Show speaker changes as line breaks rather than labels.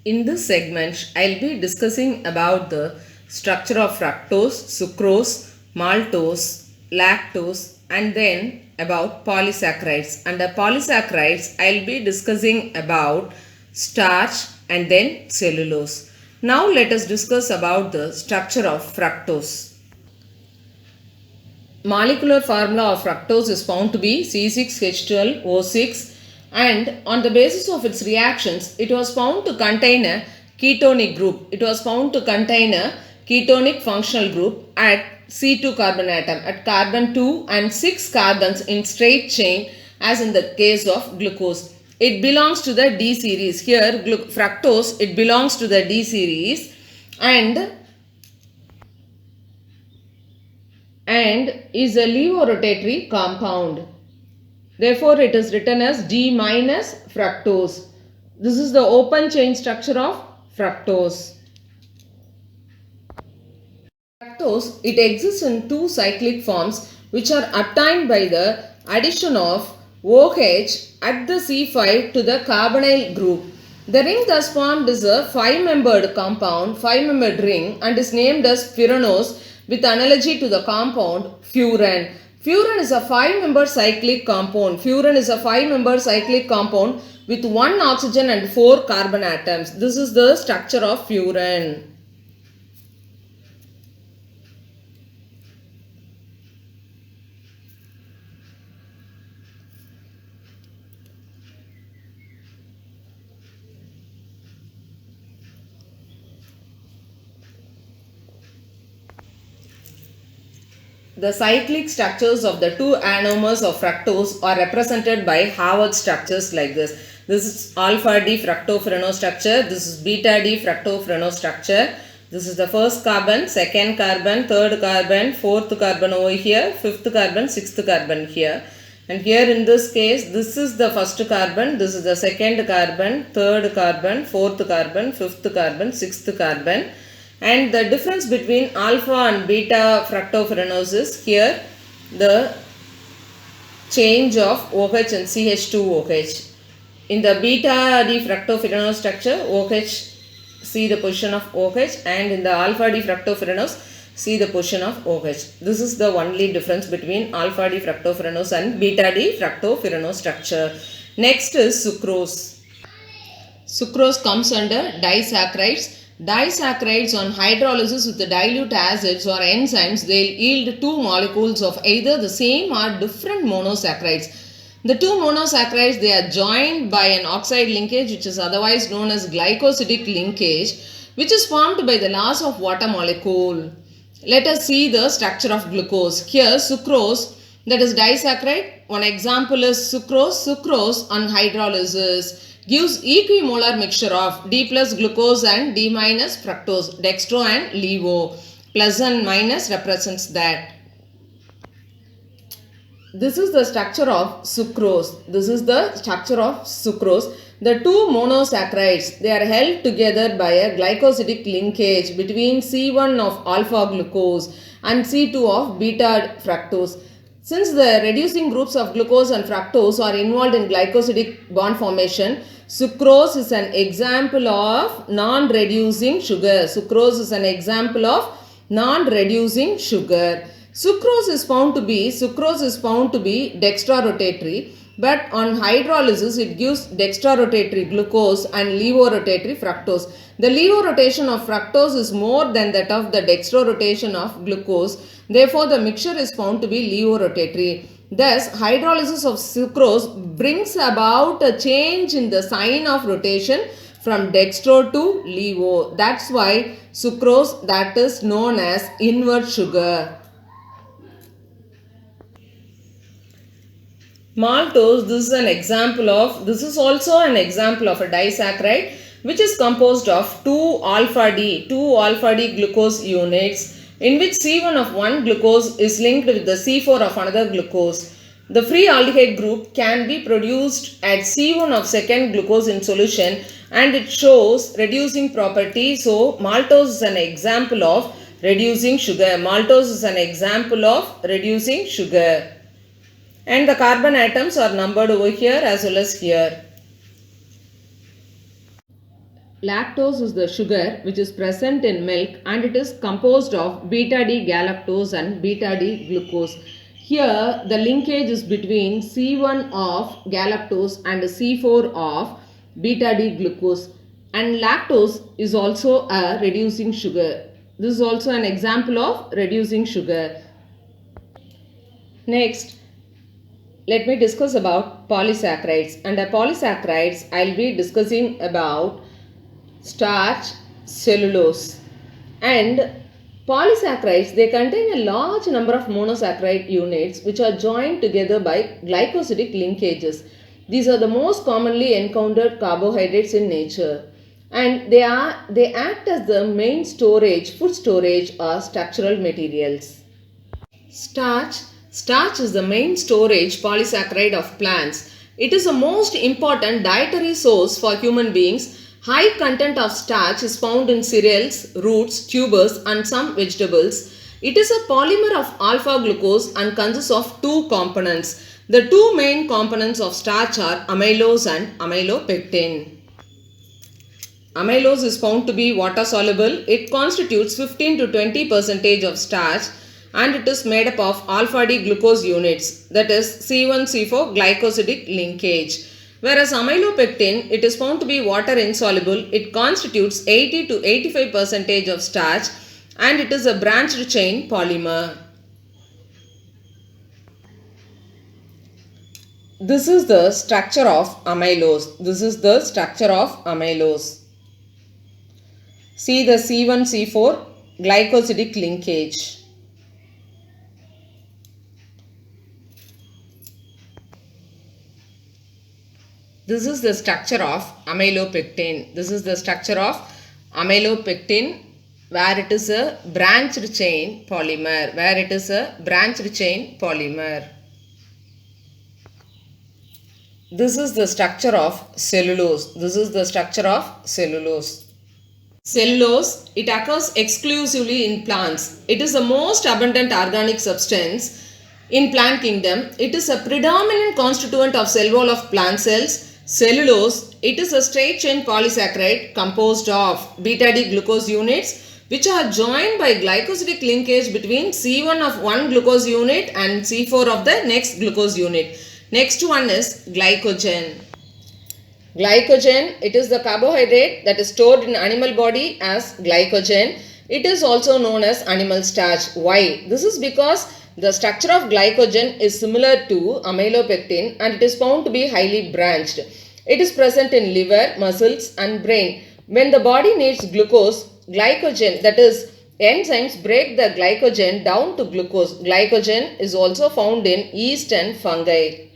In this segment, I'll be discussing about the structure of fructose, sucrose, maltose, lactose, and then about polysaccharides. Under polysaccharides, I'll be discussing about starch and then cellulose. Now let us discuss about the structure of fructose. Molecular formula of fructose is found to be C6H12O6, and on the basis of its reactions it was found to contain a ketonic group. It was found to contain a ketonic functional group at C2 carbon atom, at carbon 2 and 6 carbons in straight chain, as in the case of glucose. It belongs to the D series. Here fructose, it belongs to the D series and is a levorotatory compound. Therefore, it is written as D minus fructose. This is the open chain structure of fructose. Fructose, it exists in two cyclic forms which are obtained by the addition of OH at the C5 to the carbonyl group. The ring thus formed is a 5-membered compound, 5-membered ring, and is named as furanose with analogy to the compound furan. Furan is a 5-membered cyclic compound. Furan is a 5-membered cyclic compound with 1 oxygen and 4 carbon atoms. This is the structure of furan. The cyclic structures of the two anomers of fructose are represented by Harvard structures like this. This is alpha D fructofuranose structure. This is beta D fructofuranose structure. This is the first carbon, second carbon, third carbon, fourth carbon over here, fifth carbon, sixth carbon here. And here in this case, this is the first carbon, this is the second carbon, third carbon, fourth carbon, fifth carbon, sixth carbon. And the difference between alpha and beta fructofuranose is here the change of OH and CH2OH. In the beta D fructofuranose structure, OH, see the position of OH, and in the alpha D fructofuranose, see the position of OH. This is the only difference between alpha D fructofuranose and beta D fructofuranose structure. Next is sucrose. Sucrose comes under disaccharides. Disaccharides on hydrolysis with the dilute acids or enzymes, they will yield two molecules of either the same or different monosaccharides. The two monosaccharides, they are joined by an oxide linkage which is otherwise known as glycosidic linkage, which is formed by the loss of water molecule. Let us see the structure of glucose. Here sucrose, that is disaccharide. One example is sucrose. Sucrose on hydrolysis gives equimolar mixture of D plus glucose and D minus fructose, dextro and levo. Plus and minus represents that. This is the structure of sucrose. This is the structure of sucrose. The two monosaccharides, they are held together by a glycosidic linkage between C1 of alpha glucose and C2 of beta fructose. Since the reducing groups of glucose and fructose are involved in glycosidic bond formation, sucrose is an example of non-reducing sugar. Sucrose is an example of non-reducing sugar. Sucrose is found to be dextrorotatory, but on hydrolysis it gives dextrorotatory glucose and levorotatory fructose. The levo-rotation of fructose is more than that of the dextrorotation of glucose. Therefore, the mixture is found to be levorotatory. Thus, hydrolysis of sucrose brings about a change in the sign of rotation from dextro to levo. That's why sucrose, that is known as invert sugar. Maltose, this is also an example of a disaccharide which is composed of 2 alpha D glucose units, in which C1 of one glucose is linked with the C4 of another glucose. The free aldehyde group can be produced at C1 of second glucose in solution, and it shows reducing property. So maltose is an example of reducing sugar. Maltose is an example of reducing sugar. And the carbon atoms are numbered over here as well as here. Lactose is the sugar which is present in milk and it is composed of beta D galactose and beta D glucose. Here the linkage is between C1 of galactose and C4 of beta D glucose, and lactose is also a reducing sugar. This is also an example of reducing sugar. Next, let me discuss about polysaccharides. Under polysaccharides, I will be discussing about starch, cellulose, and polysaccharides. They contain a large number of monosaccharide units which are joined together by glycosidic linkages. These are the most commonly encountered carbohydrates in nature, and they act as the main food storage or structural materials. Starch is the main storage polysaccharide of plants. It is the most important dietary source for human beings. High content of starch is found in cereals, roots, tubers and some vegetables. It is a polymer of alpha glucose and consists of two components. The two main components of starch are amylose and amylopectin. Amylose is found to be water soluble. It constitutes 15 to 20% of starch and it is made up of alpha D glucose units, that is C1C4 glycosidic linkage. Whereas amylopectin, it is found to be water insoluble. It constitutes 80 to 85% of starch and it is a branched chain polymer. This is the structure of amylose. See the C1C4 glycosidic linkage. This is the structure of amylopectin. Where it is a branched chain polymer. This is the structure of cellulose. Cellulose, it occurs exclusively in plants. It is the most abundant organic substance in plant kingdom. It is a predominant constituent of cell wall of plant cells. Cellulose, it is a straight chain polysaccharide composed of beta D glucose units which are joined by glycosidic linkage between C1 of one glucose unit and C4 of the next glucose unit. Next one is glycogen. Glycogen, it is the carbohydrate that is stored in animal body as glycogen. It is also known as animal starch. Why? This is because the structure of glycogen is similar to amylopectin and it is found to be highly branched. It is present in liver, muscles and brain. When the body needs glucose, glycogen, that is enzymes, break the glycogen down to glucose. Glycogen is also found in yeast and fungi.